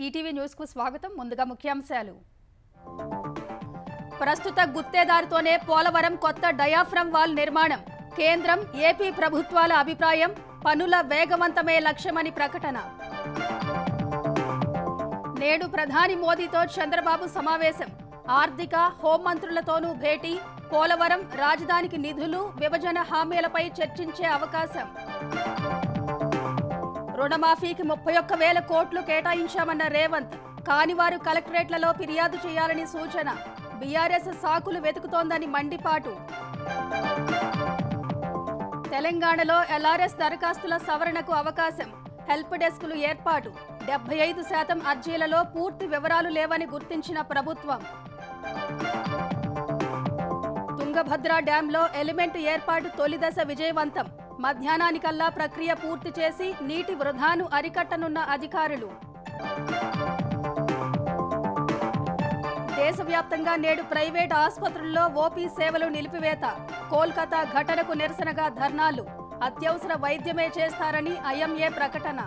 ETV news కు స్వాగతం. ముందుగా ముఖ్యాంశాలు. ప్రస్తుత గుత్తేదారుతోనే పోలవరం కొత్త డయాఫ్రమ్ వాల్ నిర్మాణం. కేంద్రం, ఏపీ ప్రభుత్వాల అభిప్రాయం. పనుల వేగవంతమే లక్ష్యమని ప్రకటన. నేడు ప్రధాని మోదీతో చంద్రబాబు సమావేశం. ఆర్థిక, హోంమంత్రులతోనూ భేటీ. పోలవరం, రాజధానికి నిధులు, విభజన హామీలపై చర్చించే అవకాశం. రుణమాఫీకి 31,000 కోట్లు కేటాయించామన్న రేవంత్. కానివారు కలెక్టరేట్లలో ఫిర్యాదు చేయాలని సూచన. బీఆర్ఎస్ సాకులు వెతుకుతోందని మండిపాటు. తెలంగాణలో ఎల్ఆర్ఎస్ దరఖాస్తుల సవరణకు అవకాశం. హెల్ప్ డెస్కులు ఏర్పాటు. 75% అర్జీలలో పూర్తి వివరాలు లేవని గుర్తించిన ప్రభుత్వం. తుంగభద్ర డ్యాంలో ఎలిమెంట్ ఏర్పాటు తొలి దశ విజయవంతం. మధ్యాహ్నానికల్లా ప్రక్రియ పూర్తి చేసి నీటి వృధాను అరికట్టనున్న అధికారులు. దేశవ్యాప్తంగా నేడు ప్రైవేట్ ఆసుపత్రుల్లో ఓపీ సేవలు నిలిపివేత. కోల్కతా ఘటనకు నిరసనగా ధర్నాలు. అత్యవసర వైద్యమే చేస్తారని ఐఎంఏ ప్రకటన.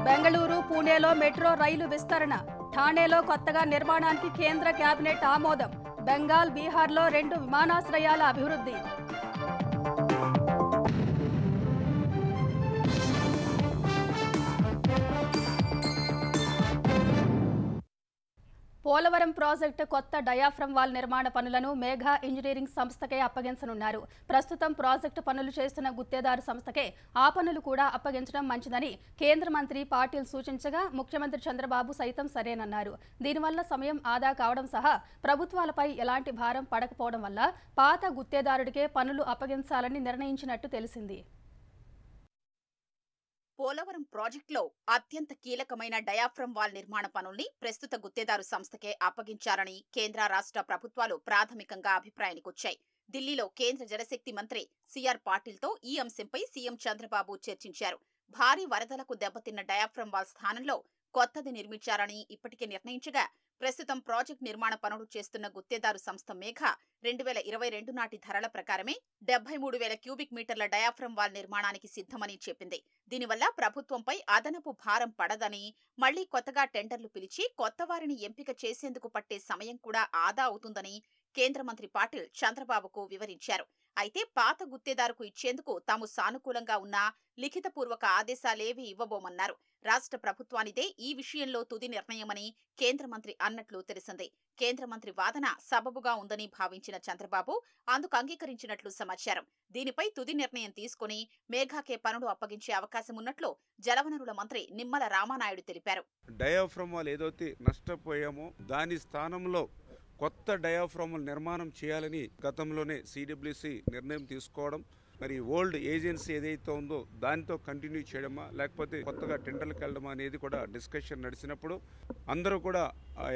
బెంగళూరు, పూణేలో మెట్రో రైలు విస్తరణ. ఠాణేలో కొత్తగా నిర్మాణానికి కేంద్ర కేబినెట్ ఆమోదం. బెంగాల్, బీహార్లో 2 విమానాశ్రయాల అభివృద్ధి. పోలవరం ప్రాజెక్టు కొత్త డయాఫ్రమ్ వాల్ నిర్మాణ పనులను మేఘా ఇంజనీరింగ్ సంస్థకే అప్పగించనున్నారు. ప్రస్తుతం ప్రాజెక్టు పనులు చేస్తున్న గుత్తేదారు సంస్థకే ఆ పనులు కూడా అప్పగించడం మంచిదని కేంద్ర మంత్రి పాటిల్ సూచించగా ముఖ్యమంత్రి చంద్రబాబు సైతం సరేనన్నారు. దీనివల్ల సమయం ఆదా కావడం సహా ప్రభుత్వాలపై ఎలాంటి భారం పడకపోవడం వల్ల పాత గుత్తేదారుడికే పనులు అప్పగించాలని నిర్ణయించినట్టు తెలిసింది. పోలవరం ప్రాజెక్టులో అత్యంత కీలకమైన డయాఫ్రమ్ వాల్ నిర్మాణ పనుల్ని ప్రస్తుత గుత్తేదారు సంస్థకే అప్పగించాలని కేంద్ర రాష్ట్ర ప్రభుత్వాలు ప్రాథమికంగా అభిప్రాయానికొచ్చాయి. ఢిల్లీలో కేంద్ర జలశక్తి మంత్రి సిఆర్ పాటిల్తో ఈ అంశంపై సీఎం చంద్రబాబు చర్చించారు. భారీ వరదలకు దెబ్బతిన్న డయాఫ్రమ్ వాల్ స్థానంలో కొత్తది నిర్మించాలని ఇప్పటికే నిర్ణయించగా ప్రస్తుతం ప్రాజెక్టు నిర్మాణ పనులు చేస్తున్న గుత్తేదారు సంస్థ మేఘా 2022 నాటి ధరల ప్రకారమే 73,000 క్యూబిక్ మీటర్ల డయాఫ్రమ్ వాల్ నిర్మాణానికి సిద్ధమని చెప్పింది. దీనివల్ల ప్రభుత్వంపై అదనపు భారం పడదని, మళ్లీ కొత్తగా టెండర్లు పిలిచి కొత్త వారిని ఎంపిక చేసేందుకు పట్టే సమయం కూడా ఆదా అవుతుందని కేంద్ర మంత్రి పాటిల్ చంద్రబాబుకు వివరించారు. అయితే పాత గుత్తేదారుకు ఇచ్చేందుకు తాము సానుకూలంగా ఉన్నా లిఖితపూర్వక ఆదేశాలేవీ ఇవ్వబోమన్నారు. రాష్ట్ర ప్రభుత్వానిదే ఈ విషయంలో తుది నిర్ణయమని కేంద్ర మంత్రి అన్నట్లు తెలిసింది. కేంద్ర మంత్రి వాదన సబబుగా ఉందని భావించిన చంద్రబాబు అందుకు అంగీకరించినట్లు సమాచారం. దీనిపై తుది నిర్ణయం తీసుకుని మేఘాకే పనులు అప్పగించే అవకాశం ఉన్నట్లు జలవనరుల మంత్రి నిమ్మల రామానాయుడు తెలిపారు. డయాఫ్రమ్ వాల్ ఏదైతే నష్టపోయామో దాని స్థానంలో కొత్త డయాఫ్రమ్ నిర్మాణం చేయాలని గతంలోనే సిడబ్ల్యూసి నిర్ణయం తీసుకోవడం, మరి ఓల్డ్ ఏజెన్సీ ఏదైతే ఉందో దానితో కంటిన్యూ చేయడమా లేకపోతే కొత్తగా టెండర్లకు వెళ్ళడమా అనేది కూడా డిస్కషన్ నడిచినప్పుడు అందరూ కూడా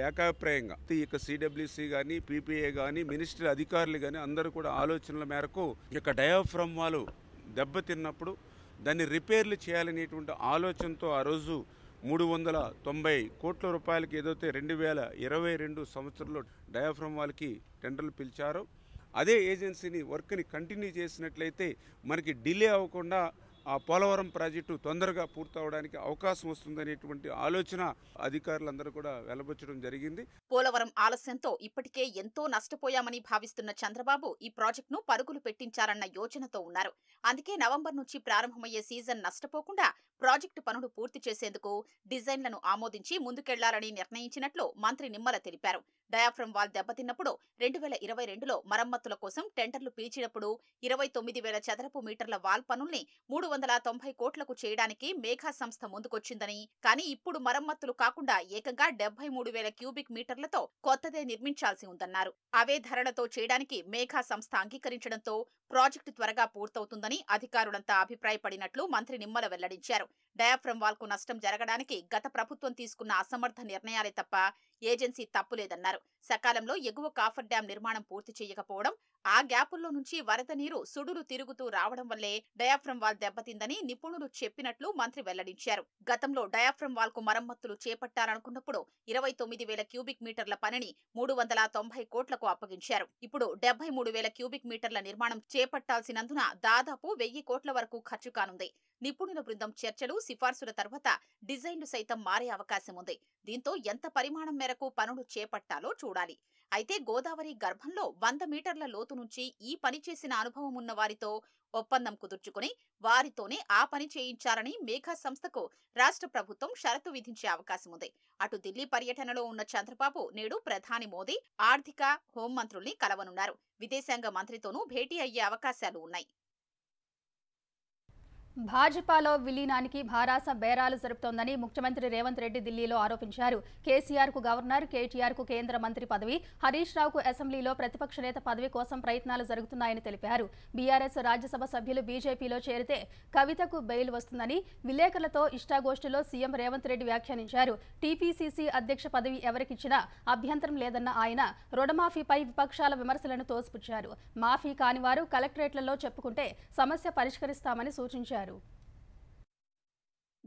ఏకాభిప్రాయంగా ఇక సిడబ్ల్యూసి కానీ, పీపీఏ కానీ, మినిస్ట్రీ అధికారులు కానీ అందరూ కూడా ఆలోచనల మేరకు ఇక డయాఫ్రమ్ వాల్ దెబ్బతిన్నప్పుడు దాన్ని రిపేర్లు చేయాలనేటువంటి ఆలోచనతో ఆ రోజు 390 కోట్ల రూపాయలకి ఏదైతే 2022 సంవత్సరంలో డయాఫ్రమ్ వాల్కి టెండర్లు పిలిచారో అదే ఏజెన్సీని వర్క్ని కంటిన్యూ చేసినట్లయితే మనకి డిలే అవ్వకుండా ఆ పోలవరం ప్రాజెక్టు తొందరగా పూర్తవడానికి అవకాశం వస్తుందనేటువంటి ఆలోచన అధికారులందరూ కూడా వెలబుచ్చడం జరిగింది. పోలవరం ఆలస్యంతో ఇప్పటికే ఎంతో నష్టపోయామని భావిస్తున్న చంద్రబాబు ఈ ప్రాజెక్టును పరుగులు పెట్టించారన్న యోచనతో ఉన్నారు. అందుకే నవంబర్ నుంచి ప్రారంభమయ్యే సీజన్ నష్టపోకుండా ప్రాజెక్టు పనులు పూర్తి చేసేందుకు డిజైన్లను ఆమోదించి ముందుకెళ్లాలని నిర్ణయించినట్లు మంత్రి నిమ్మల తెలిపారు. డయాఫ్రమ్ వాల్ దెబ్బతిన్నప్పుడు 2022లో మరమ్మతుల కోసం టెండర్లు పిలిచినప్పుడు 29,000 చదరపు మీటర్ల వాల్ పనుల్ని 390 కోట్లకు చేయడానికి మేఘా సంస్థ ముందుకొచ్చిందని, కానీ ఇప్పుడు మరమ్మతులు కాకుండా ఏకంగా 73,000 క్యూబిక్ మీటర్లతో కొత్తదే నిర్మించాల్సి ఉందన్నారు. అవే ధరలతో చేయడానికి మేఘా సంస్థ అంగీకరించడంతో ప్రాజెక్టు త్వరగా పూర్తవుతుందని అధికారులంతా అభిప్రాయపడినట్లు మంత్రి నిమ్మల వెల్లడించారు. డయాఫ్రమ్ వాల్ కు నష్టం జరగడానికి గత ప్రభుత్వం తీసుకున్న అసమర్థ నిర్ణయాలే తప్ప ఏజెన్సీ తప్పులేదన్నారు. సకాలంలో ఎగువ కాఫర్ డ్యాం నిర్మాణం పూర్తి చేయకపోవడం, ఆ గ్యాపుల్లో నుంచి వరద నీరు సుడులు తిరుగుతూ రావడం వల్లే డయాఫ్రమ్ వాల్ దెబ్బతిందని నిపుణులు చెప్పినట్లు మంత్రి వెల్లడించారు. గతంలో డయాఫ్రమ్ వాల్ కు మరమ్మతులు చేపట్టాలనుకున్నప్పుడు 29,000 క్యూబిక్ మీటర్ల పనిని 390 కోట్లకు అప్పగించారు. ఇప్పుడు 73,000 క్యూబిక్ మీటర్ల నిర్మాణం చేపట్టాల్సినందున దాదాపు 1,000 కోట్ల వరకు ఖర్చు కానుంది. నిపుణుల బృందం చర్చలు, సిఫార్సుల తర్వాత డిజైన్లు సైతం మారే అవకాశం ఉంది. దీంతో ఎంత పరిమాణం మేరకు పనులు చేపట్టాలో చూడాలి. అయితే గోదావరి గర్భంలో 100 మీటర్ల లోతు నుంచి ఈ పని చేసిన అనుభవం ఉన్న వారితో ఒప్పందం కుదుర్చుకుని వారితోనే ఆ పని చేయించాలని మేఘా సంస్థకు రాష్ట్ర ప్రభుత్వం షరతు విధించే అవకాశం ఉంది. అటు ఢిల్లీ పర్యటనలో ఉన్న చంద్రబాబు నేడు ప్రధాని మోదీ, ఆర్థిక, హోంమంత్రుల్ని కలవనున్నారు. విదేశాంగ మంత్రితోనూ భేటీ అయ్యే అవకాశాలు ఉన్నాయి. భాజపాలో విలీనానికి భారాస బేరాలు జరుపుతోందని ముఖ్యమంత్రి రేవంత్ రెడ్డి ఢిల్లీలో ఆరోపించారు. కేసీఆర్కు గవర్నర్, కేటీఆర్కు కేంద్ర మంత్రి పదవి, హరీష్ రావుకు అసెంబ్లీలో ప్రతిపక్ష నేత పదవి కోసం ప్రయత్నాలు జరుగుతున్నాయని తెలిపారు. బీఆర్ఎస్ రాజ్యసభ సభ్యులు బీజేపీలో చేరితే కవితకు బెయిల్ వస్తుందని విలేకరులతో ఇష్టాగోష్ఠిలో సీఎం రేవంత్ రెడ్డి వ్యాఖ్యానించారు. టీపీసీసీ అధ్యక్ష పదవి ఎవరికిచ్చినా అభ్యంతరం లేదన్న ఆయన రుణమాఫీపై విపక్షాల విమర్శలను తోసిపుచ్చారు. మాఫీ కానివారు కలెక్టరేట్లలో చెప్పుకుంటే సమస్య పరిష్కరిస్తామని సూచించారు.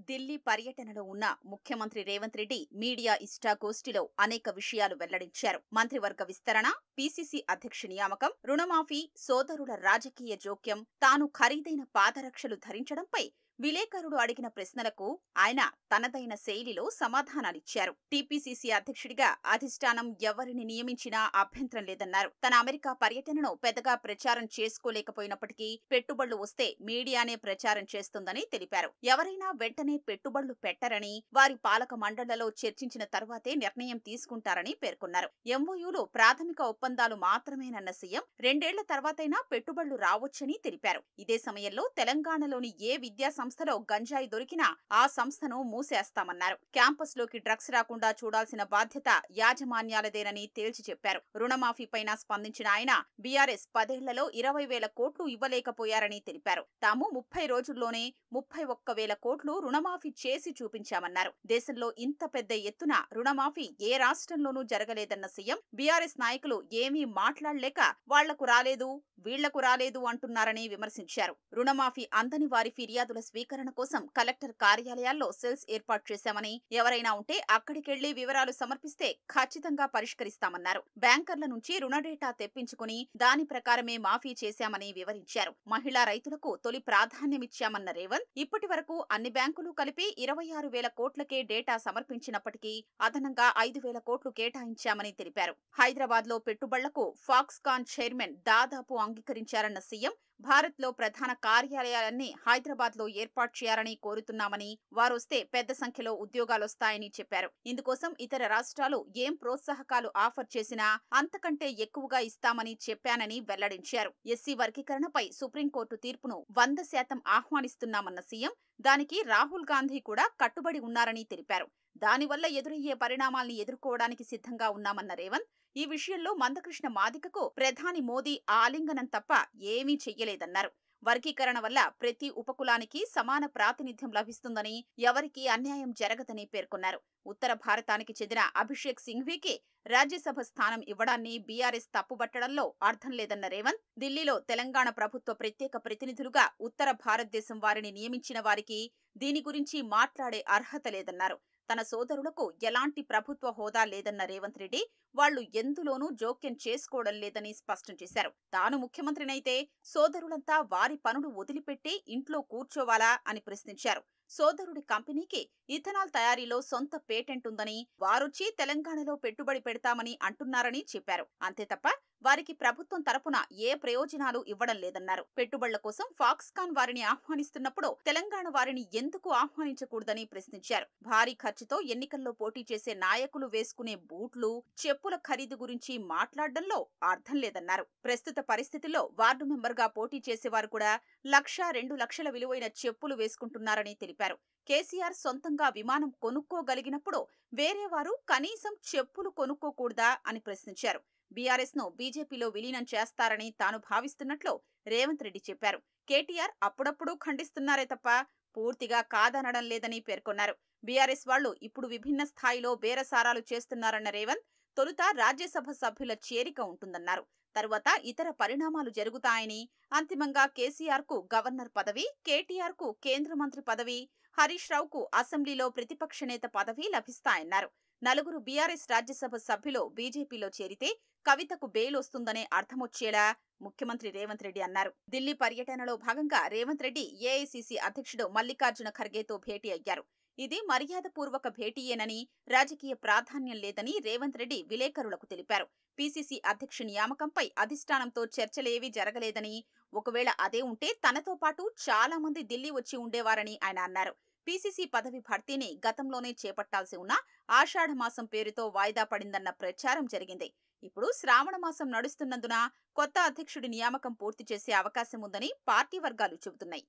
ఢిల్లీ పర్యటనలో ఉన్న ముఖ్యమంత్రి రేవంత్ రెడ్డి మీడియా ఇష్టాగోష్ఠిలో అనేక విషయాలు వెల్లడించారు. మంత్రివర్గ విస్తరణ, పీసీసీ అధ్యక్ష నియామకం, రుణమాఫీ, సోదరుల రాజకీయ జోక్యం, తాను ఖరీదైన పాదరక్షలు ధరించడంపై విలేకరులు అడిగిన ప్రశ్నలకు ఆయన తనదైన శైలిలో సమాధానాలిచ్చారు. టీపీసీసీ అధ్యక్షుడిగా అధిష్టానం ఎవరిని నియమించినా అభ్యంతరం లేదన్నారు. తన అమెరికా పర్యటనను పెద్దగా ప్రచారం చేసుకోలేకపోయినప్పటికీ పెట్టుబడులు వస్తే మీడియానే ప్రచారం చేస్తుందని తెలిపారు. ఎవరైనా వెంటనే పెట్టుబడులు పెట్టరని, వారి పాలక మండళ్లలో చర్చించిన తర్వాతే నిర్ణయం తీసుకుంటారని పేర్కొన్నారు. ఎంఓయూలో ప్రాథమిక ఒప్పందాలు మాత్రమేనన్న సీఎం 2 ఏళ్ల తర్వాతైనా పెట్టుబడులు రావచ్చని తెలిపారు. ఇదే సమయంలో తెలంగాణలోని ఏ విద్యా సంస్థలో గంజాయి దొరికినా ఆ సంస్థను మూసేస్తామన్నారు. క్యాంపస్ లోకి డ్రగ్స్ రాకుండా చూడాల్సిన బాధ్యత యాజమాన్యాలదేనని తేల్చి చెప్పారు. రుణమాఫీపైన స్పందించిన ఆయన బీఆర్ఎస్ 10 ఏళ్లలో 20,000 కోట్లు ఇవ్వలేకపోయారని తెలిపారు. తాము 30 రోజుల్లోనే 31,000 కోట్లు రుణమాఫీ చేసి చూపించామన్నారు. దేశంలో ఇంత పెద్ద ఎత్తున రుణమాఫీ ఏ రాష్ట్రంలోనూ జరగలేదన్న సీఎం బీఆర్ఎస్ నాయకులు ఏమీ మాట్లాడలేక వాళ్లకు రాలేదు, వీళ్లకు రాలేదు అంటున్నారని విమర్శించారు. రుణమాఫీ అందని వారి ఫిర్యాదుల స్వీకరణ కోసం కలెక్టర్ కార్యాలయాల్లో సెల్స్ ఏర్పాటు చేశామని, ఎవరైనా ఉంటే అక్కడికెళ్లి వివరాలు సమర్పిస్తే ఖచ్చితంగా పరిష్కరిస్తామన్నారు. బ్యాంకర్ల నుంచి రుణ డేటా తెప్పించుకుని దాని ప్రకారమే మాఫీ చేశామని వివరించారు. మహిళా రైతులకు తొలి ప్రాధాన్యమిచ్చామన్న రేవంత్ ఇప్పటి వరకు అన్ని బ్యాంకులు కలిపి 26,000 కోట్లకే డేటా సమర్పించినప్పటికీ అదనంగా 5,000 కోట్లు కేటాయించామని తెలిపారు. హైదరాబాద్ లో పెట్టుబడులకు ఫాక్స్కాన్ చైర్మన్ దాదాపు అంగీకరించారన్న సీఎం భారత్లో ప్రధాన కార్యాలయాలన్నీ హైదరాబాద్లో ఏర్పాటు చేయాలని కోరుతున్నామని, వారొస్తే పెద్ద సంఖ్యలో ఉద్యోగాలొస్తాయని చెప్పారు. ఇందుకోసం ఇతర రాష్ట్రాలు ఏం ప్రోత్సాహకాలు ఆఫర్ చేసినా అంతకంటే ఎక్కువగా ఇస్తామని చెప్పానని వెల్లడించారు. ఎస్సీ వర్గీకరణపై సుప్రీంకోర్టు తీర్పును 100% ఆహ్వానిస్తున్నామన్న సీఎం దానికి రాహుల్ గాంధీ కూడా కట్టుబడి ఉన్నారని తెలిపారు. దానివల్ల ఎదురయ్యే పరిణామాల్ని ఎదుర్కోవడానికి సిద్ధంగా ఉన్నామన్న రేవంత్ ఈ విషయంలో మందకృష్ణ మాదికకు ప్రధాని మోదీ ఆలింగనం తప్ప ఏమీ చెయ్యలేదన్నారు. వర్గీకరణ వల్ల ప్రతి ఉపకులానికి సమాన ప్రాతినిధ్యం లభిస్తుందని, ఎవరికీ అన్యాయం జరగదని పేర్కొన్నారు. ఉత్తర భారతానికి చెందిన అభిషేక్ సింఘ్వీకి రాజ్యసభ స్థానం ఇవ్వడాన్ని బీఆర్ఎస్ తప్పుబట్టడంలో అర్థం లేదన్న రేవంత్ ఢిల్లీలో తెలంగాణ ప్రభుత్వ ప్రత్యేక ప్రతినిధులుగా ఉత్తర భారతదేశం వారిని నియమించిన వారికి దీని గురించి మాట్లాడే అర్హత లేదన్నారు. తన సోదరులకు ఎలాంటి ప్రభుత్వ హోదా లేదన్న రేవంత్ రెడ్డి వాళ్లు ఎందులోనూ జోక్యం చేసుకోవడం లేదని స్పష్టం చేశారు. తాను ముఖ్యమంత్రినైతే సోదరులంతా వారి పనులు వదిలిపెట్టి ఇంట్లో కూర్చోవాలా అని ప్రశ్నించారు. సోదరుడి కంపెనీకి ఇథనాల్ తయారీలో సొంత పేటెంట్ ఉందని, వారొచ్చి తెలంగాణలో పెట్టుబడి పెడతామని అంటున్నారని చెప్పారు. అంతే తప్ప వారికి ప్రభుత్వం తరపున ఏ ప్రయోజనాలు ఇవ్వడం లేదన్నారు. పెట్టుబడుల కోసం ఫాక్స్కాన్ వారిని ఆహ్వానిస్తున్నప్పుడు తెలంగాణ వారిని ఎందుకు ఆహ్వానించకూడదని ప్రశ్నించారు. భారీ ఖర్చుతో ఎన్నికల్లో పోటీ చేసే నాయకులు వేసుకునే బూట్లు, చెప్పుల ఖరీదు గురించి మాట్లాడడంలో అర్థం లేదన్నారు. ప్రస్తుత పరిస్థితుల్లో వార్డు మెంబర్గా పోటీ చేసేవారు కూడా 1,00,000-2 లక్షల విలువైన చెప్పులు వేసుకుంటున్నారని తెలిపారు. కేసీఆర్ సొంతంగా విమానం కొనుక్కోగలిగినప్పుడు వేరేవారు కనీసం చెప్పులు కొనుక్కోకూడదా అని ప్రశ్నించారు. బీఆర్ఎస్ ను బీజేపీలో విలీనం చేస్తారని తాను భావిస్తున్నట్లు రేవంత్ రెడ్డి చెప్పారు. కేటీఆర్ అప్పుడప్పుడు ఖండిస్తున్నారే తప్ప పూర్తిగా కాదనడం లేదని పేర్కొన్నారు. బీఆర్ఎస్ వాళ్లు ఇప్పుడు విభిన్న స్థాయిలో బేరసారాలు చేస్తున్నారన్న రేవంత్ తొలుత రాజ్యసభ సభ్యుల చేరిక ఉంటుందన్నారు. తరువాత ఇతర పరిణామాలు జరుగుతాయని, అంతిమంగా కేసీఆర్ కు గవర్నర్ పదవి, కేటీఆర్ కు కేంద్ర మంత్రి పదవి, హరీష్ రావుకు అసెంబ్లీలో ప్రతిపక్ష నేత పదవి లభిస్తాయన్నారు. నలుగురు బీఆర్ఎస్ రాజ్యసభ సభ్యులు బీజేపీలో చేరితే కవితకు బెయిల్ వస్తుందనే అర్థమొచ్చేలా ముఖ్యమంత్రి రేవంత్ రెడ్డి అన్నారు. ఢిల్లీ పర్యటనలో భాగంగా రేవంత్ రెడ్డి ఏఐసీసీ అధ్యక్షుడు మల్లికార్జున ఖర్గేతో భేటీ అయ్యారు. ఇది మర్యాదపూర్వక భేటీయేనని, రాజకీయ ప్రాధాన్యం లేదని రేవంత్ రెడ్డి విలేకరులకు తెలిపారు. పీసీసీ అధ్యక్ష నియామకంపై అధిష్టానంతో చర్చలేవీ జరగలేదని, ఒకవేళ అదే ఉంటే తనతో పాటు చాలా మంది ఢిల్లీ వచ్చి ఉండేవారని ఆయన అన్నారు. పీసీసీ పదవి భర్తీని గతంలోనే చేపట్టాల్సి ఉన్నా ఆషాఢ మాసం పేరుతో వాయిదా పడిందన్న ప్రచారం జరిగింది. ఇప్పుడు శ్రావణ మాసం నడుస్తున్నందున కొత్త అధ్యక్షుడి నియామకం పూర్తి చేసే అవకాశం ఉందని పార్టీ వర్గాలు చెబుతున్నాయి.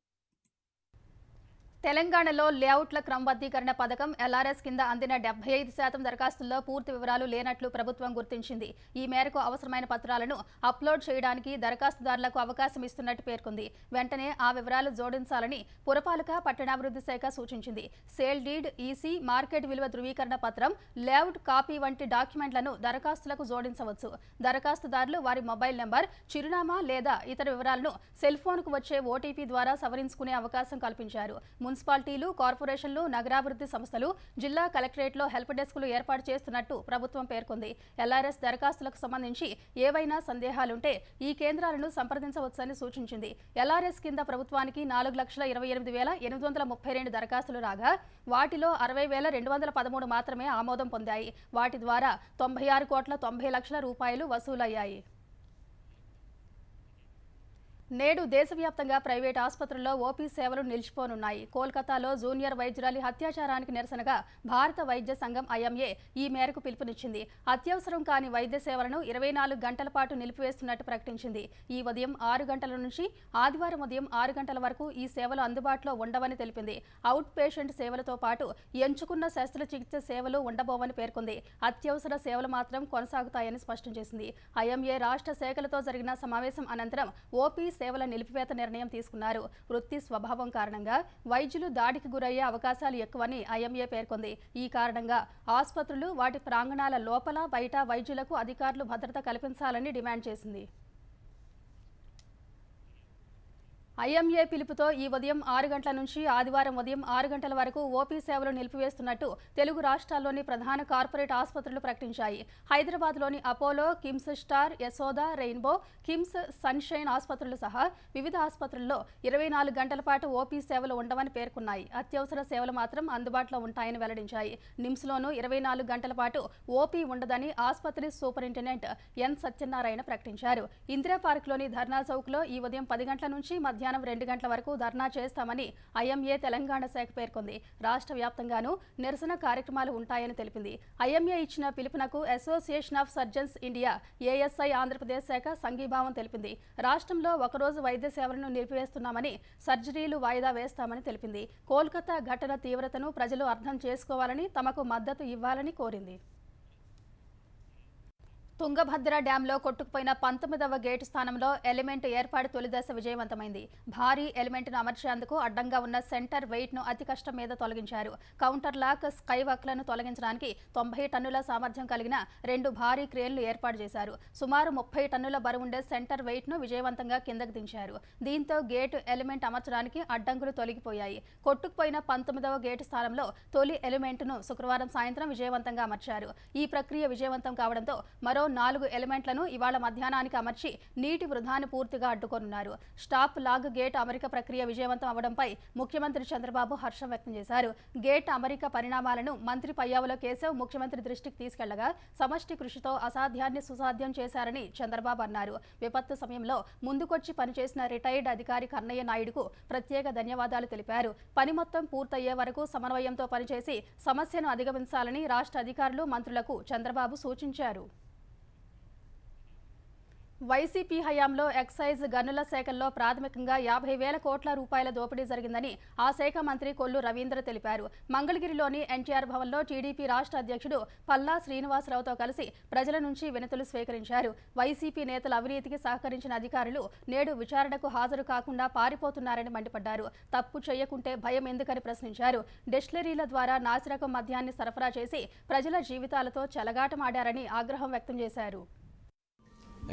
తెలంగాణలో లేఅవుట్ల క్రమబద్ధీకరణ పథకం ఎల్ఆర్ఎస్ కింద అందిన 75% దరఖాస్తుల్లో పూర్తి వివరాలు లేనట్లు ప్రభుత్వం గుర్తించింది. ఈ మేరకు అవసరమైన పత్రాలను అప్లోడ్ చేయడానికి దరఖాస్తుదారులకు అవకాశం ఇస్తున్నట్టు పేర్కొంది. వెంటనే ఆ వివరాలు జోడించాలని పురపాలక పట్టణాభివృద్ధి శాఖ సూచించింది. సేల్ డీడ్, ఈసీ, మార్కెట్ విలువ ధృవీకరణ పత్రం, లేఅవుట్ కాపీ వంటి డాక్యుమెంట్లను దరఖాస్తులకు జోడించవచ్చు. దరఖాస్తుదారులు వారి మొబైల్ నెంబర్, చిరునామా లేదా ఇతర వివరాలను సెల్ ఫోన్కు వచ్చే ఓటీపీ ద్వారా సవరించుకునే అవకాశం కల్పించారు. మున్సిపాలిటీలు, కార్పొరేషన్లు, నగరాభివృద్ధి సంస్థలు, జిల్లా కలెక్టరేట్లో హెల్ప్ డెస్కులు ఏర్పాటు చేస్తున్నట్టు ప్రభుత్వం పేర్కొంది. ఎల్ఆర్ఎస్ దరఖాస్తులకు సంబంధించి ఏవైనా సందేహాలుంటే ఈ కేంద్రాలను సంప్రదించవచ్చని సూచించింది. ఎల్ఆర్ఎస్ కింద ప్రభుత్వానికి 4,28,832 దరఖాస్తులు రాగా వాటిలో 60,213 మాత్రమే ఆమోదం పొందాయి. వాటి ద్వారా 96,90,00,000 రూపాయలు వసూలయ్యాయి. నేడు దేశవ్యాప్తంగా ప్రైవేట్ ఆసుపత్రుల్లో ఓపీ సేవలు నిలిచిపోనున్నాయి. కోల్కతాలో జూనియర్ వైద్యురాలి అత్యాచారానికి నిరసనగా భారత వైద్య సంఘం ఐఎంఏ ఈ మేరకు పిలుపునిచ్చింది. అత్యవసరం కాని వైద్య సేవలను 24 గంటల పాటు నిలిపివేస్తున్నట్టు ప్రకటించింది. ఈ ఉదయం 6 గంటల నుంచి ఆదివారం ఉదయం 6 గంటల వరకు ఈ సేవలు అందుబాటులో ఉండవని తెలిపింది. అవుట్ పేషెంట్ సేవలతో పాటు ఎంచుకున్న శస్త్రచికిత్స సేవలు ఉండబోవని పేర్కొంది. అత్యవసర సేవలు మాత్రం కొనసాగుతాయని స్పష్టం చేసింది. ఐఎంఏ రాష్ట్ర శాఖలతో జరిగిన సమావేశం అనంతరం ఓపీ సేవల నిలిపివేత నిర్ణయం తీసుకున్నారు. వృత్తి స్వభావం కారణంగా వైద్యులు దాడికి గురయ్యే అవకాశాలు ఎక్కువని ఐఎంఏ పేర్కొంది. ఈ కారణంగా ఆసుపత్రులు, వాటి ప్రాంగణాల లోపల, బయట వైద్యులకు అధికారులు భద్రత కల్పించాలని డిమాండ్ చేసింది. ఐఎంఏ పిలుపుతో ఈ ఉదయం 6 గంటల నుంచి ఆదివారం ఉదయం 6 గంటల వరకు ఓపీ సేవలు నిలిపివేస్తున్నట్టు తెలుగు రాష్ట్రాల్లోని ప్రధాన కార్పొరేట్ ఆసుపత్రులు ప్రకటించాయి. హైదరాబాద్లోని Apollo, KIMS star, Yashoda, rainbow, KIMS, sunshine ఆసుపత్రులు సహా వివిధ ఆసుపత్రుల్లో 24 గంటల పాటు ఓపీ సేవలు ఉండవని పేర్కొన్నాయి. అత్యవసర సేవలు మాత్రం అందుబాటులో ఉంటాయని వెల్లడించాయి. నిమ్స్లోనూ 24 గంటల పాటు ఓపీ ఉండదని ఆసుపత్రి సూపరింటెండెంట్ ఎన్ సత్యనారాయణ ప్రకటించారు. ఇందిరా పార్క్లోని ధర్నా చౌక్లో ఈ ఉదయం 10 గంటల నుంచి మధ్యాహ్నం 2 గంటల వరకు ధర్నా చేస్తామని ఐఎంఏ తెలంగాణ శాఖ పేర్కొంది. రాష్ట్ర వ్యాప్తంగానూ నిరసన కార్యక్రమాలు ఉంటాయని తెలిపింది. ఐఎంఏ ఇచ్చిన పిలుపునకు association of surgeons India, ASI Andhra Pradesh శాఖ సంఘీభావం తెలిపింది. రాష్ట్రంలో ఒకరోజు వైద్య సేవలను నిలిపివేస్తున్నామని, సర్జరీలు వాయిదా వేస్తామని తెలిపింది. కోల్కతా ఘటన తీవ్రతను ప్రజలు అర్థం చేసుకోవాలని, తమకు మద్దతు ఇవ్వాలని కోరింది. తుంగభద్ర డ్యాంలో కొట్టుకుపోయిన 19వ గేటు స్థానంలో ఎలిమెంట్ ఏర్పాటు తొలిదశ విజయవంతమైంది. భారీ ఎలిమెంట్ను అమర్చేందుకు అడ్డంగా ఉన్న సెంటర్ వెయిట్ను అతి కష్టం మీద తొలగించారు. కౌంటర్ లాక్, స్కై వాక్లను తొలగించడానికి 90 టన్నుల సామర్థ్యం కలిగిన 2 భారీ క్రేన్లు ఏర్పాటు చేశారు. సుమారు 30 టన్నుల బరువుండే సెంటర్ వెయిట్ను విజయవంతంగా కిందకు దించారు. దీంతో గేటు ఎలిమెంట్ అమర్చడానికి అడ్డంకులు తొలగిపోయాయి. కొట్టుకుపోయిన 19వ గేటు స్థానంలో తొలి ఎలిమెంట్ను శుక్రవారం సాయంత్రం విజయవంతంగా అమర్చారు. ఈ ప్రక్రియ విజయవంతం కావడంతో మరో 4 ఎలిమెంట్లను ఇవాళ మధ్యాహ్నానికి అమర్చి నీటి వృధాను పూర్తిగా అడ్డుకోనున్నారు. స్టాప్ లాగ్ గేట్ అమరిక ప్రక్రియ విజయవంతం అవడంపై ముఖ్యమంత్రి చంద్రబాబు హర్షం వ్యక్తం చేశారు. గేట్ అమరిక పరిణామాలను మంత్రి పయ్యావుల కేశవ్ ముఖ్యమంత్రి దృష్టికి తీసుకెళ్లగా సమష్టి కృషితో అసాధ్యాన్ని సుసాధ్యం చేశారని చంద్రబాబు అన్నారు. విపత్తు సమయంలో ముందుకొచ్చి పనిచేసిన రిటైర్డ్ అధికారి కన్నయ్య నాయుడుకు ప్రత్యేక ధన్యవాదాలు తెలిపారు. పని మొత్తం పూర్తయ్యే వరకు సమన్వయంతో పనిచేసి సమస్యను అధిగమించాలని రాష్ట్ర అధికారులు, మంత్రులకు చంద్రబాబు సూచించారు. వైసీపీ హయాంలో ఎక్సైజ్, గనుల శాఖల్లో ప్రాథమికంగా 50,000 కోట్ల రూపాయల దోపిడీ జరిగిందని ఆ శాఖ మంత్రి కొల్లు రవీంద్ర తెలిపారు. మంగళగిరిలోని ఎన్టీఆర్ భవన్లో టీడీపీ రాష్ట్ర అధ్యక్షుడు పల్లా శ్రీనివాసరావుతో కలిసి ప్రజల నుంచి వినతులు స్వీకరించారు. వైసీపీ నేతల అవినీతికి సహకరించిన అధికారులు నేడు విచారణకు హాజరు కాకుండా పారిపోతున్నారని మండిపడ్డారు. తప్పు చేయకుంటే భయం ఎందుకని ప్రశ్నించారు. డిస్టిలరీల ద్వారా నాసిరకం మద్యాన్ని సరఫరా చేసి ప్రజల జీవితాలతో చెలగాటమాడారని ఆగ్రహం వ్యక్తం చేశారు.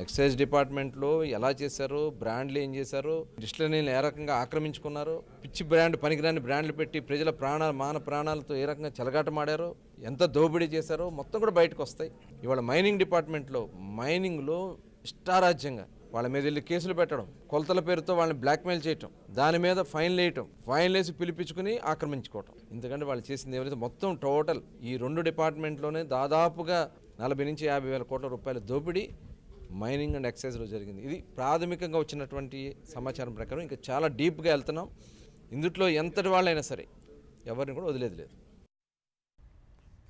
ఎక్సైజ్ డిపార్ట్మెంట్లో ఎలా చేశారు, బ్రాండ్లు ఏం చేశారు, డిస్టిలరీని ఏ రకంగా ఆక్రమించుకున్నారు, పిచ్చి బ్రాండ్ పనికిరాని బ్రాండ్లు పెట్టి ప్రజల మాన ప్రాణాలతో ఏ రకంగా చెలగాటమాడారో, ఎంత దోపిడీ చేశారో మొత్తం కూడా బయటకు వస్తాయి. ఇవాళ మైనింగ్ డిపార్ట్మెంట్లో మైనింగ్లో ఇష్టారాజ్యంగా వాళ్ళ మీద వెళ్ళి కేసులు పెట్టడం, కొలతల పేరుతో వాళ్ళని బ్లాక్మెయిల్ చేయటం, దాని మీద ఫైన్లు వేయటం, ఫైన్లు వేసి పిలిపించుకుని ఆక్రమించుకోవటం. ఎందుకంటే వాళ్ళు చేసింది ఎవరైతే మొత్తం టోటల్ ఈ 2 డిపార్ట్మెంట్లోనే దాదాపుగా 40 నుంచి 50 వేల కోట్ల రూపాయల దోపిడీ మైనింగ్ అండ్ ఎక్సైజ్లో జరిగింది. ఇది ప్రాథమికంగా వచ్చినటువంటి సమాచారం ప్రకారం. ఇంకా చాలా డీప్గా వెళ్తున్నాం. ఇందులో ఎంతటి వాళ్ళైనా సరే ఎవరిని కూడా వదిలేది లేదు.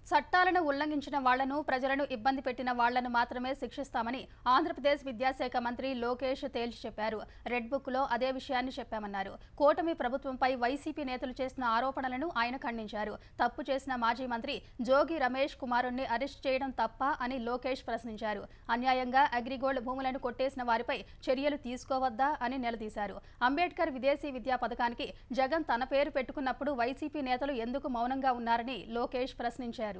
చట్టాలను ఉల్లంఘించిన వాళ్లను, ప్రజలను ఇబ్బంది పెట్టిన వాళ్లను మాత్రమే శిక్షిస్తామని ఆంధ్రప్రదేశ్ విద్యాశాఖ మంత్రి లోకేష్ తేల్చి చెప్పారు. రెడ్ బుక్లో అదే విషయాన్ని చెప్పామన్నారు. కూటమి ప్రభుత్వంపై వైసీపీ నేతలు చేసిన ఆరోపణలను ఆయన ఖండించారు. తప్పు చేసిన మాజీ మంత్రి జోగి రమేష్ కుమారుణ్ణి అరెస్ట్ చేయడం తప్ప అని లోకేష్ ప్రశ్నించారు. అన్యాయంగా అగ్రిగోల్డ్ భూములను కొట్టేసిన వారిపై చర్యలు తీసుకోవద్దా అని నిలదీశారు. అంబేద్కర్ విదేశీ విద్యా పథకానికి జగన్ తన పేరు పెట్టుకున్నప్పుడు వైసీపీ నేతలు ఎందుకు మౌనంగా ఉన్నారని లోకేష్ ప్రశ్నించారు.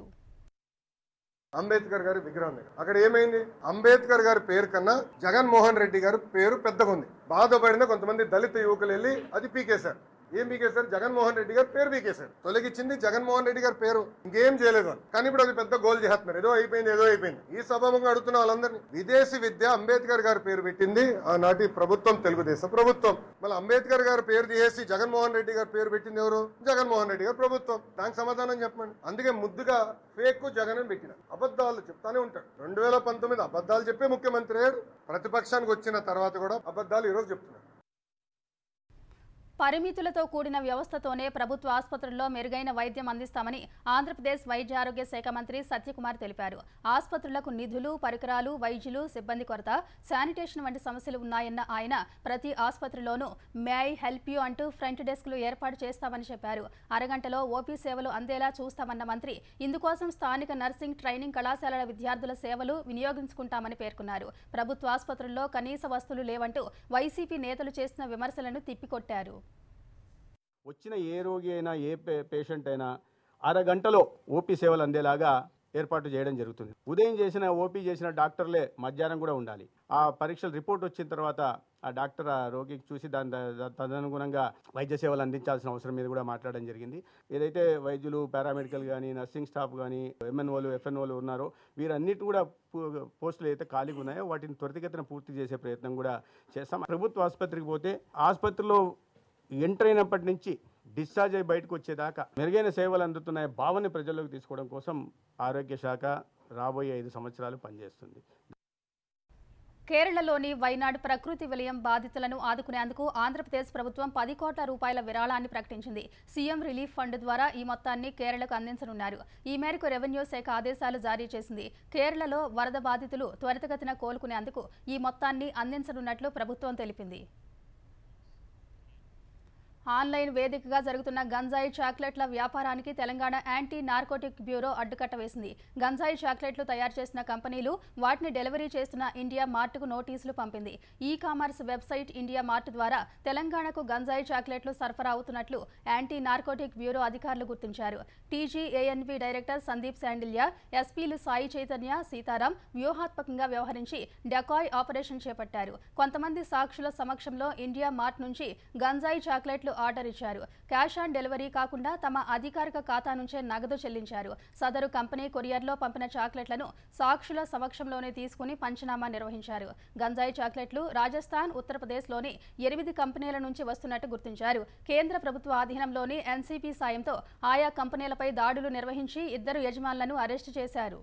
అంబేద్కర్ గారి విగ్రహం దగ్గర అక్కడ ఏమైంది? అంబేద్కర్ గారి పేరు కన్నా జగన్మోహన్ రెడ్డి గారి పేరు పెద్దగా ఉంది. బాధపడిన కొంతమంది దళిత యువకులు వెళ్ళి అది పీకేశారు. ఏం పీకేశారు? జగన్మోహన్ రెడ్డి గారి పేరు పీకేశారు. తొలగించింది జగన్మోహన్ రెడ్డి గారి పేరు, ఇంకేం చేయలేదు. కానీ ఇప్పుడు అది పెద్ద గోల్ చేస్తున్నారు. ఏదో అయిపోయింది. ఈ సభాముఖంగా అడుగుతున్న వాళ్ళందరినీ, విదేశీ విద్య అంబేద్కర్ గారి పేరు పెట్టింది ఆనాటి ప్రభుత్వం, తెలుగుదేశం ప్రభుత్వం. మళ్ళీ అంబేద్కర్ గారి పేరు తీసేసి జగన్మోహన్ రెడ్డి గారి పేరు పెట్టింది ఎవరు? జగన్మోహన్ రెడ్డి గారి ప్రభుత్వం. దానికి సమాధానం చెప్పండి. అందుకే ముద్దుగా ఫేక్ జగన్ అని పెట్టిన అబద్ధాలు చెప్తానే ఉంటాడు. 2019 అబద్ధాలు చెప్పే ముఖ్యమంత్రి అయ్యాడు. ప్రతిపక్షానికి వచ్చిన తర్వాత కూడా అబద్ధాలు ఈరోజు చెప్తున్నాడు. పరిమితులతో కూడిన వ్యవస్థతోనే ప్రభుత్వ ఆసుపత్రుల్లో మెరుగైన వైద్యం అందిస్తామని ఆంధ్రప్రదేశ్ వైద్య ఆరోగ్య శాఖ మంత్రి సత్యకుమార్ తెలిపారు. ఆసుపత్రులకు నిధులు, పరికరాలు, వైద్యులు, సిబ్బంది కొరత, శానిటేషన్ వంటి సమస్యలు ఉన్నాయన్న ఆయన ప్రతి ఆసుపత్రిలోనూ మే ఐ హెల్ప్ యూ అంటూ ఫ్రంట్ డెస్క్లు ఏర్పాటు చేస్తామని చెప్పారు. అరగంటలో ఓపీ సేవలు అందేలా చూస్తామన్న మంత్రి ఇందుకోసం స్థానిక నర్సింగ్ ట్రైనింగ్ కళాశాలల విద్యార్థుల సేవలు వినియోగించుకుంటామని పేర్కొన్నారు. ప్రభుత్వ ఆసుపత్రుల్లో కనీస వస్తువులు లేవంటూ వైసీపీ నేతలు చేసిన విమర్శలను తిప్పికొట్టారు. వచ్చిన ఏ రోగి అయినా, ఏ పేషెంట్ అయినా అరగంటలో ఓపీ సేవలు అందేలాగా ఏర్పాటు చేయడం జరుగుతుంది. ఉదయం చేసిన ఓపీ చేసిన డాక్టర్లే మధ్యాహ్నం కూడా ఉండాలి. ఆ పరీక్షల రిపోర్ట్ వచ్చిన తర్వాత ఆ డాక్టర్ ఆ రోగికి చూసి తదనుగుణంగా వైద్య సేవలు అందించాల్సిన అవసరం మీద కూడా మాట్లాడడం జరిగింది. ఏదైతే వైద్యులు, పారామెడికల్ కానీ, నర్సింగ్ స్టాఫ్ కానీ, ఎంఎన్ఓలు, ఎఫ్ఎన్ఓలు ఉన్నారో వీరన్నిటి కూడా పోస్టులు అయితే ఖాళీగా ఉన్నాయో వాటిని త్వరితగతిన పూర్తి చేసే ప్రయత్నం కూడా చేస్తాం. ప్రభుత్వ ఆసుపత్రికి పోతే ఆసుపత్రిలో ఎంటర్ అయినప్పటి నుంచి డిశ్చార్జ్ అయి బయటకు వచ్చేదాకా మెరుగైన సేవలు అందుతున్న భావన ప్రజల్లోకి తీసుకోవడం కోసం ఆరోగ్య శాఖ రాబోయే 5 సంవత్సరాలు పనిచేస్తుంది. కేరళలోని వైనాడ్ ప్రకృతి విలయం బాధితులను ఆదుకునేందుకు ఆంధ్రప్రదేశ్ ప్రభుత్వం 10 కోట్ల రూపాయల విరాళాన్ని ప్రకటించింది. సీఎం రిలీఫ్ ఫండ్ ద్వారా ఈ మొత్తాన్ని కేరళకు అందించనున్నారు. ఈ మేరకు రెవెన్యూ శాఖ ఆదేశాలు జారీ చేసింది. కేరళలో వరద బాధితులు త్వరితగతిన కోలుకునేందుకు ఈ మొత్తాన్ని అందించనున్నట్లు ప్రభుత్వం తెలిపింది. ఆన్లైన్ వేదికగా జరుగుతున్న గంజాయి చాక్లెట్ల వ్యాపారానికి తెలంగాణ యాంటీ నార్కోటిక్ బ్యూరో అడ్డుకట్ట వేసింది. గంజాయి చాక్లెట్లు తయారు చేసిన కంపెనీలు వాటిని డెలివరీ చేస్తున్న ఇండియా మార్ట్కు నోటీసులు పంపింది. E commerce website India mart ద్వారా తెలంగాణకు గంజాయి చాక్లెట్లు సరఫరా అవుతున్నట్లు యాంటీ నార్కోటిక్ బ్యూరో అధికారులు గుర్తించారు. టీజీఏఎన్వి డైరెక్టర్ సందీప్ శాండిల్య, ఎస్పీలు సాయి చైతన్య, సీతారాం వ్యూహాత్మకంగా వ్యవహరించి డెకాయ్ ఆపరేషన్ చేపట్టారు. కొంతమంది సాక్షుల సమక్షంలో ఇండియా మార్ట్ నుంచి గంజాయి చాక్లెట్లు ఆర్డర్ ఇచ్చారు. క్యాష్ ఆన్ డెలివరీ కాకుండా తమ అధికారిక ఖాతా నుంచే నగదు చెల్లించారు. సదరు కంపెనీ కొరియర్లో పంపిన చాక్లెట్లను సాక్షుల సమక్షంలోనే తీసుకుని పంచనామా నిర్వహించారు. గంజాయి చాక్లెట్లు రాజస్థాన్, ఉత్తరప్రదేశ్లోని 8 కంపెనీల నుంచి వస్తున్నట్టు గుర్తించారు. కేంద్ర ప్రభుత్వ ఆధీనంలోని ఎన్సీపీ సాయంతో ఆయా కంపెనీలపై దాడులు నిర్వహించి 2 యజమానులను అరెస్టు చేశారు.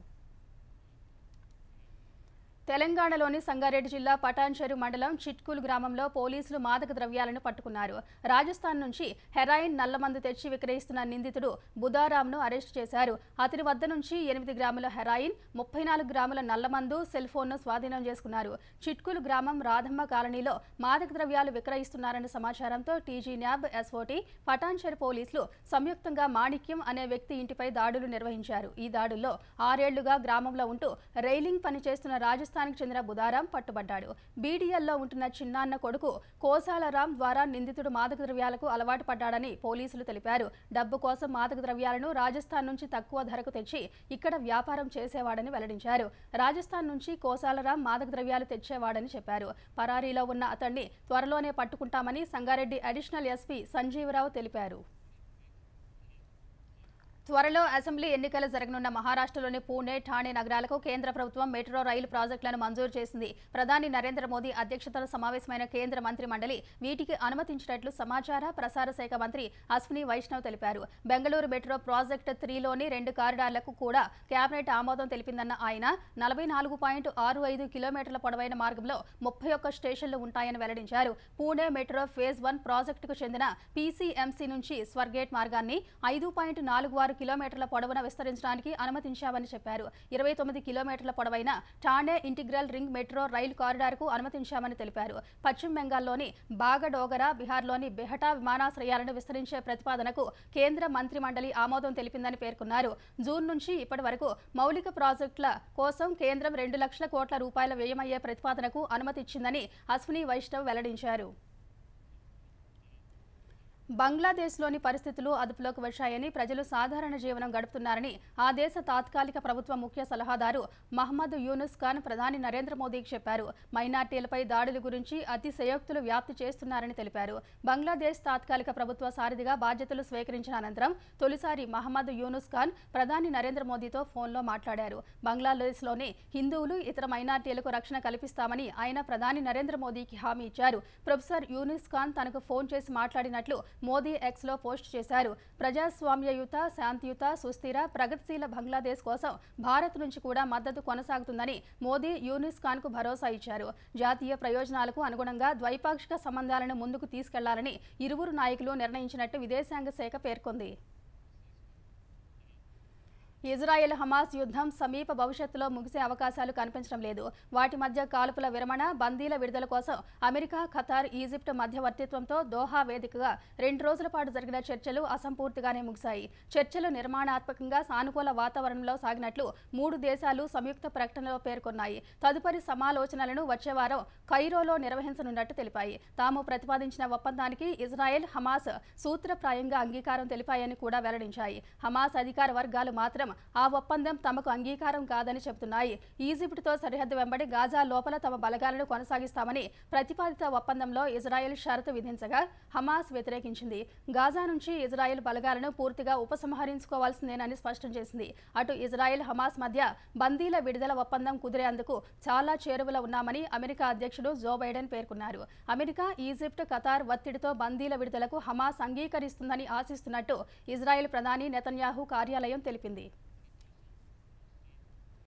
తెలంగాణలోని సంగారెడ్డి జిల్లా పటాన్చెరు మండలం చిట్కూలు గ్రామంలో పోలీసులు మాదక ద్రవ్యాలను పట్టుకున్నారు. రాజస్థాన్ నుంచి హెరాయిన్, నల్లమందు తెచ్చి విక్రయిస్తున్న నిందితుడు బుధారాంను అరెస్టు చేశారు. అతని వద్ద నుంచి 8 గ్రాముల హెరాయిన్, 34 గ్రాముల నల్లమందు, సెల్ ఫోన్ను స్వాధీనం చేసుకున్నారు. చిట్కూలు గ్రామం రాధమ్మ కాలనీలో మాదక ద్రవ్యాలు విక్రయిస్తున్నారన్న సమాచారంతో టీజీ న్యాబ్, ఎస్ఓటీ, పటాన్చెరు పోలీసులు సంయుక్తంగా మాణిక్యం అనే వ్యక్తి ఇంటిపై దాడులు నిర్వహించారు. ఈ దాడుల్లో 6 ఏళ్లుగా గ్రామంలో ఉంటూ రైలింగ్ పనిచేస్తున్న రాజస్థాన్ రాజస్థాన్కి చెందిన బుధారాం పట్టుబడ్డాడు. బీడీఎల్లో ఉంటున్న చిన్నాన్న కొడుకు కోసాలరాం ద్వారా నిందితుడు మాదక ద్రవ్యాలకు అలవాటు పడ్డాడని పోలీసులు తెలిపారు. డబ్బు కోసం మాదక ద్రవ్యాలను రాజస్థాన్ నుంచి తక్కువ ధరకు తెచ్చి ఇక్కడ వ్యాపారం చేసేవాడని వెల్లడించారు. రాజస్థాన్ నుంచి కోసాలరాం మాదక ద్రవ్యాలు తెచ్చేవాడని చెప్పారు. పరారీలో ఉన్న అతన్ని త్వరలోనే పట్టుకుంటామని సంగారెడ్డి అడిషనల్ ఎస్పీ సంజీవరావు తెలిపారు. త్వరలో అసెంబ్లీ ఎన్నికలు జరగనున్న మహారాష్ట్రలోని పూణే, ఠాణే నగరాలకు కేంద్ర ప్రభుత్వం మెట్రో రైలు ప్రాజెక్టులను మంజూరు చేసింది. ప్రధాని నరేంద్ర మోదీ అధ్యక్షతన సమావేశమైన కేంద్ర మంత్రి మండలి వీటికి అనుమతించినట్లు సమాచార ప్రసార శాఖ మంత్రి అశ్విని వైష్ణవ్ తెలిపారు. బెంగళూరు మెట్రో ప్రాజెక్టు 3లోని 2 కారిడార్లకు కూడా కేబినెట్ ఆమోదం తెలిపిందన్న ఆయన 44.65 కిలోమీటర్ల పొడవైన మార్గంలో 31 స్టేషన్లు ఉంటాయని వెల్లడించారు. పూణే మెట్రో ఫేజ్ 1 ప్రాజెక్టుకు చెందిన పీసీఎంసీ నుంచి స్వర్గేట్ మార్గాన్ని 5.46 కిలోమీటర్ల పొడవున విస్తరించడానికి అనుమతించామని చెప్పారు. 29 కిలోమీటర్ల పొడవైన ఠాణే ఇంటిగ్రల్ రింగ్ మెట్రో రైలు కారిడార్కు అనుమతించామని తెలిపారు. పశ్చిమ బెంగాల్లోని బాగడోగరా, బీహార్లోని బెహటా విమానాశ్రయాలను విస్తరించే ప్రతిపాదనకు కేంద్ర మంత్రి మండలి ఆమోదం తెలిపిందని పేర్కొన్నారు. జూన్ నుంచి ఇప్పటి వరకు మౌలిక ప్రాజెక్టుల కోసం కేంద్రం 2 లక్షల కోట్ల రూపాయల వ్యయమయ్యే ప్రతిపాదనకు అనుమతి ఇచ్చిందని అశ్విని వైష్ణవ్ వెల్లడించారు. బంగ్లాదేశ్లోని పరిస్థితులు అదుపులోకి వచ్చాయని, ప్రజలు సాధారణ జీవనం గడుపుతున్నారని ఆ దేశ తాత్కాలిక ప్రభుత్వ ముఖ్య సలహాదారు మహమ్మద్ యూనుస్ ఖాన్ ప్రధాని నరేంద్ర మోదీకి చెప్పారు. మైనార్టీలపై దాడుల గురించి అతిశయోక్తులు వ్యాప్తి చేస్తున్నారని తెలిపారు. బంగ్లాదేశ్ తాత్కాలిక ప్రభుత్వ సారథిగా బాధ్యతలు స్వీకరించిన అనంతరం తొలిసారి మహమ్మద్ యూనుస్ ఖాన్ ప్రధాని నరేంద్ర మోదీతో ఫోన్లో మాట్లాడారు. బంగ్లాదేశ్లోని హిందువులు, ఇతర మైనార్టీలకు రక్షణ కల్పిస్తామని ఆయన ప్రధాని నరేంద్ర మోదీకి హామీ ఇచ్చారు. ప్రొఫెసర్ యూనుస్ ఖాన్ తనకు ఫోన్ చేసి మాట్లాడినట్లు మోదీ ఎక్స్లో పోస్ట్ చేశారు. ప్రజాస్వామ్యయుత, శాంతియుత, సుస్థిర, ప్రగతిశీల బంగ్లాదేశ్ కోసం భారత్ నుంచి కూడా మద్దతు కొనసాగుతుందని మోదీ యూనుస్ ఖాన్కు భరోసా ఇచ్చారు. జాతీయ ప్రయోజనాలకు అనుగుణంగా ద్వైపాక్షిక సంబంధాలను ముందుకు తీసుకెళ్లాలని ఇరువురు నాయకులు నిర్ణయించినట్టు విదేశాంగ శాఖ పేర్కొంది. ఇజ్రాయెల్ హమాస్ యుద్ధం సమీప భవిష్యత్తులో ముగిసే అవకాశాలు కనిపించడం లేదు. వాటి మధ్య కాల్పుల విరమణ, బందీల విడుదల కోసం అమెరికా, ఖతార్, ఈజిప్ట్ మధ్యవర్తిత్వంతో దోహా వేదికగా 2 రోజుల పాటు జరిగిన చర్చలు అసంపూర్తిగానే ముగిశాయి. చర్చలు నిర్మాణాత్మకంగా సానుకూల వాతావరణంలో సాగినట్లు 3 దేశాలు సంయుక్త ప్రకటనలో పేర్కొన్నాయి. తదుపరి సమాలోచనలను వచ్చే వారం కైరోలో నిర్వహించనున్నట్టు తెలిపాయి. తాము ప్రతిపాదించిన ఒప్పందానికి ఇజ్రాయెల్, హమాస్ సూత్రప్రాయంగా అంగీకారం తెలిపాయని కూడా వెల్లడించాయి. హమాస్ అధికార వర్గాలు మాత్రం ఆ ఒప్పందం తమకు అంగీకారం కాదని చెబుతున్నాయి. ఈజిప్టుతో సరిహద్దు వెంబడి గాజా లోపల తమ బలగాలను కొనసాగిస్తామని ప్రతిపాదిత ఒప్పందంలో ఇజ్రాయెల్ షరతు విధించగా హమాస్ వ్యతిరేకించింది. గాజా నుంచి ఇజ్రాయెల్ బలగాలను పూర్తిగా ఉపసంహరించుకోవాల్సిందేనని స్పష్టం చేసింది. అటు ఇజ్రాయెల్, హమాస్ మధ్య బందీల విడుదల ఒప్పందం కుదిరేందుకు చాలా చేరువలో ఉన్నామని అమెరికా అధ్యక్షుడు జో బైడెన్ పేర్కొన్నారు. అమెరికా, ఈజిప్ట్, ఖతార్ ఒత్తిడితో బందీల విడుదలకు హమాస్ అంగీకరిస్తుందని ఆశిస్తున్నట్టు ఇజ్రాయెల్ ప్రధాని నెతన్యాహు కార్యాలయం తెలిపింది.